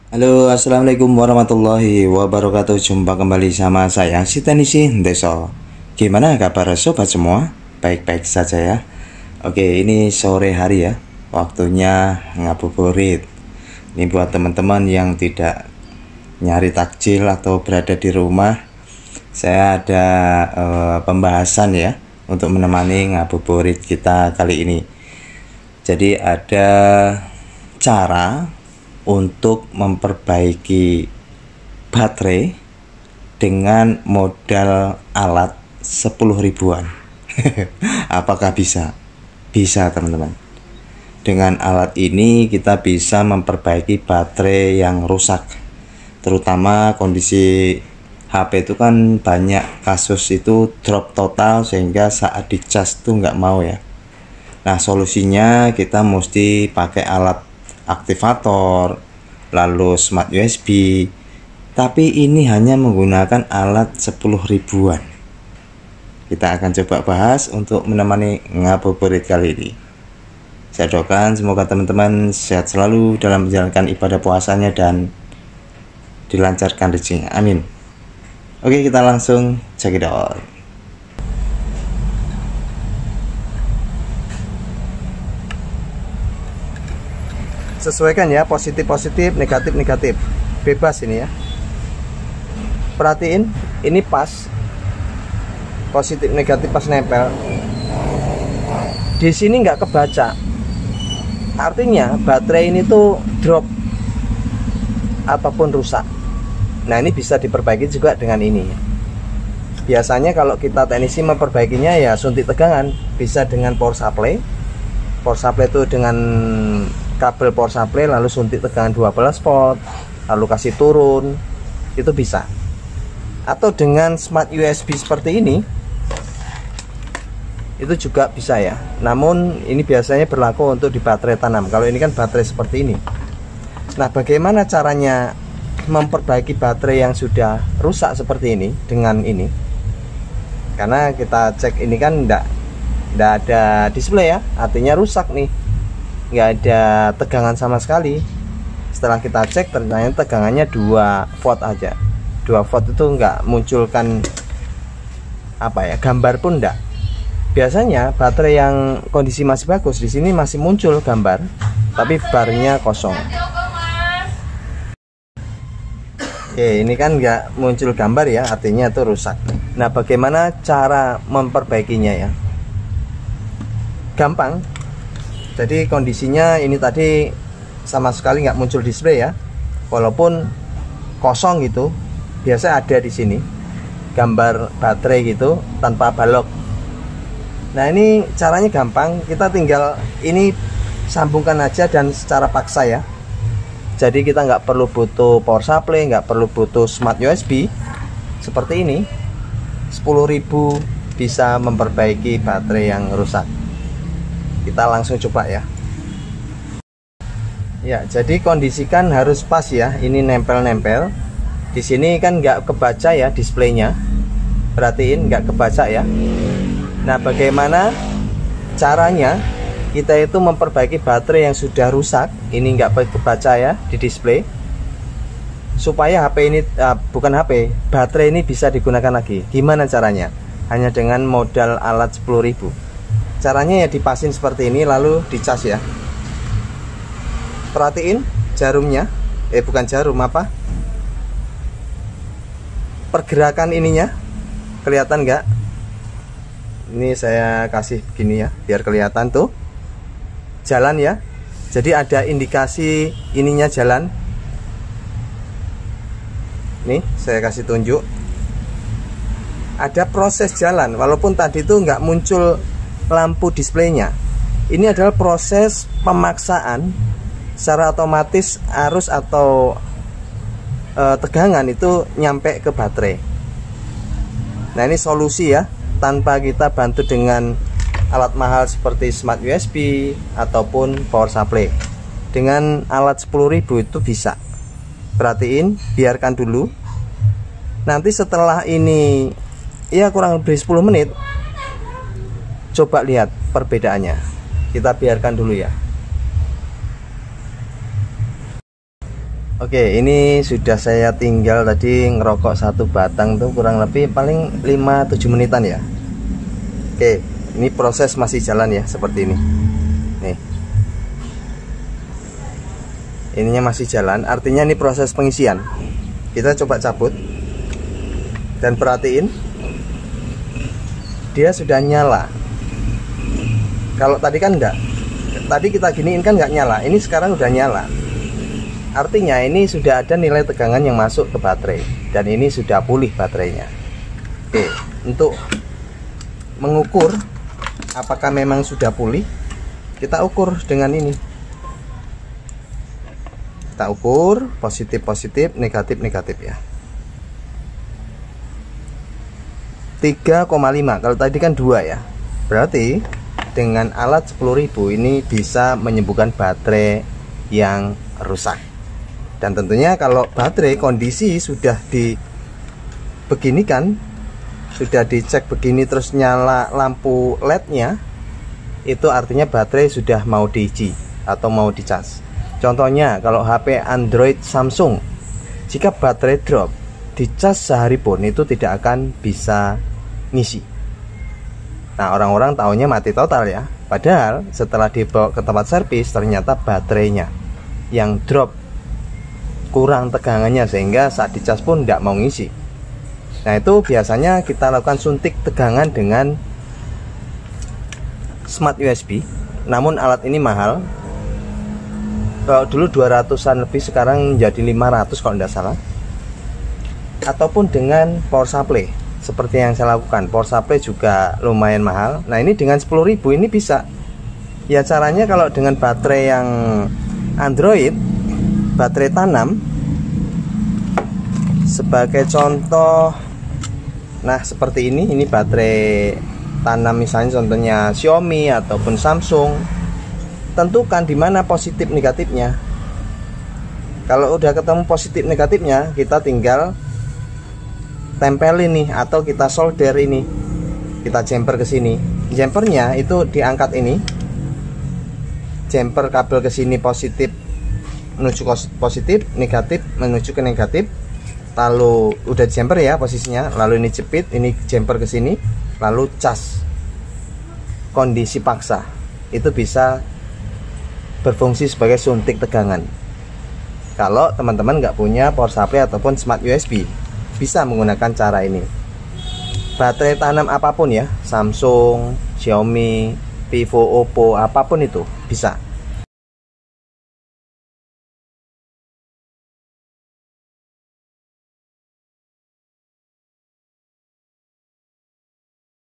Halo, assalamualaikum warahmatullahi wabarakatuh. Jumpa kembali sama saya, si Tenisi Deso. Gimana kabar sobat semua? Baik-baik saja ya. Oke, ini sore hari ya. Waktunya ngabuburit. Ini buat teman-teman yang tidak nyari takjil atau berada di rumah. Saya ada pembahasan ya untuk menemani ngabuburit kita kali ini. Jadi ada cara untuk memperbaiki baterai dengan modal alat 10 ribuan. Apakah bisa? Bisa teman-teman. Dengan alat ini kita bisa memperbaiki baterai yang rusak. Terutama kondisi HP itu kan banyak kasus itu drop total sehingga saat dicas tuh nggak mau ya. Nah solusinya kita mesti pakai alat aktivator, lalu smart USB, tapi ini hanya menggunakan alat 10 ribuan. Kita akan coba bahas untuk menemani ngabuburit kali ini. Saya doakan semoga teman-teman sehat selalu dalam menjalankan ibadah puasanya dan dilancarkan rezekinya, amin. Oke, kita langsung check it out. Sesuaikan ya, positif negatif, bebas ini ya. Perhatiin ini pas positif negatif pas nempel di sini nggak kebaca, artinya baterai ini tuh drop ataupun rusak. Nah ini bisa diperbaiki juga dengan ini. Biasanya kalau kita teknisi memperbaikinya ya suntik tegangan, bisa dengan power supply itu dengan kabel power supply lalu suntik tegangan 12 volt lalu kasih turun, itu bisa. Atau dengan smart USB seperti ini itu juga bisa ya, namun ini biasanya berlaku untuk di baterai tanam. Kalau ini kan baterai seperti ini. Nah bagaimana caranya memperbaiki baterai yang sudah rusak seperti ini dengan ini? Karena kita cek ini kan enggak ada display ya, artinya rusak nih, nggak ada tegangan sama sekali. Setelah kita cek ternyata tegangannya 2 volt aja. 2 volt itu nggak munculkan apa ya, gambar pun enggak. Biasanya baterai yang kondisi masih bagus di sini masih muncul gambar, tapi barnya kosong. Oke, ini kan nggak muncul gambar ya, artinya itu rusak. Nah bagaimana cara memperbaikinya ya? Gampang. Jadi kondisinya ini tadi sama sekali nggak muncul display ya, walaupun kosong gitu. Biasa ada di sini gambar baterai gitu tanpa balok. Nah ini caranya gampang, kita tinggal ini sambungkan aja dan secara paksa ya. Jadi kita nggak perlu butuh power supply, nggak perlu butuh smart USB. Seperti ini 10.000 bisa memperbaiki baterai yang rusak. Kita langsung coba ya. Ya, jadi kondisikan harus pas ya. Ini nempel-nempel. Di sini kan nggak kebaca ya displaynya. Perhatiin nggak kebaca ya. Nah, bagaimana caranya kita itu memperbaiki baterai yang sudah rusak? Ini nggak kebaca ya di display. Supaya HP ini bukan HP, baterai ini bisa digunakan lagi. Gimana caranya? Hanya dengan modal alat 10.000. Caranya ya dipasin seperti ini lalu dicas ya. Perhatiin jarumnya, bukan jarum apa? Pergerakan ininya kelihatan nggak? Ini saya kasih begini ya, biar kelihatan tuh. Jalan ya. Jadi ada indikasi ininya jalan. Nih, saya kasih tunjuk. Ada proses jalan, walaupun tadi tuh nggak muncul lampu displaynya. Ini adalah proses pemaksaan secara otomatis arus atau tegangan itu nyampe ke baterai. Nah ini solusi ya, tanpa kita bantu dengan alat mahal seperti smart USB ataupun power supply. Dengan alat 10.000 itu bisa. Perhatiin, biarkan dulu. Nanti setelah ini ya kurang lebih 10 menit, coba lihat perbedaannya. Kita biarkan dulu ya. Oke, ini sudah saya tinggal tadi ngerokok satu batang tuh kurang lebih paling 5-7 menitan ya. Oke, ini proses masih jalan ya, seperti ini. Nih. Ininya masih jalan, artinya ini proses pengisian. Kita coba cabut dan perhatiin, dia sudah nyala. Kalau tadi kan enggak. Tadi kita giniin kan nggak nyala, ini sekarang udah nyala. Artinya ini sudah ada nilai tegangan yang masuk ke baterai, dan ini sudah pulih baterainya. Oke, untuk mengukur apakah memang sudah pulih, kita ukur dengan ini. Kita ukur positif, negatif ya. 3,5, kalau tadi kan 2 ya. Berarti dengan alat 10.000 ini bisa menyembuhkan baterai yang rusak. Dan tentunya kalau baterai kondisi sudah dibeginikan, sudah dicek begini terus nyala lampu LED-nya, itu artinya baterai sudah mau diisi atau mau dicas. Contohnya kalau HP Android Samsung, jika baterai drop, dicas sehari pun itu tidak akan bisa ngisi. Nah, orang-orang taunya mati total ya. Padahal setelah dibawa ke tempat servis, ternyata baterainya yang drop, kurang tegangannya, sehingga saat dicas pun tidak mau ngisi. Nah, itu biasanya kita lakukan suntik tegangan dengan smart USB. Namun alat ini mahal. Kalau dulu 200-an lebih, sekarang jadi 500 kalau tidak salah. Ataupun dengan power supply, seperti yang saya lakukan. Power supply juga lumayan mahal. Nah, ini dengan 10.000 ini bisa. Ya, caranya kalau dengan baterai yang Android, baterai tanam, sebagai contoh, nah seperti ini baterai tanam, misalnya contohnya Xiaomi ataupun Samsung. Tentukan di mana positif negatifnya. Kalau udah ketemu positif negatifnya, kita tinggal tempel ini atau kita solder ini, kita jumper ke sini. Jumpernya itu diangkat ini, jumper kabel ke sini positif menuju positif, negatif menuju ke negatif. Lalu udah jumper ya posisinya, lalu ini jepit, ini jumper ke sini, lalu cas. Kondisi paksa itu bisa berfungsi sebagai suntik tegangan. Kalau teman-teman nggak punya power supply ataupun smart USB, bisa menggunakan cara ini. Baterai tanam apapun ya, Samsung, Xiaomi, Vivo, Oppo, apapun itu bisa.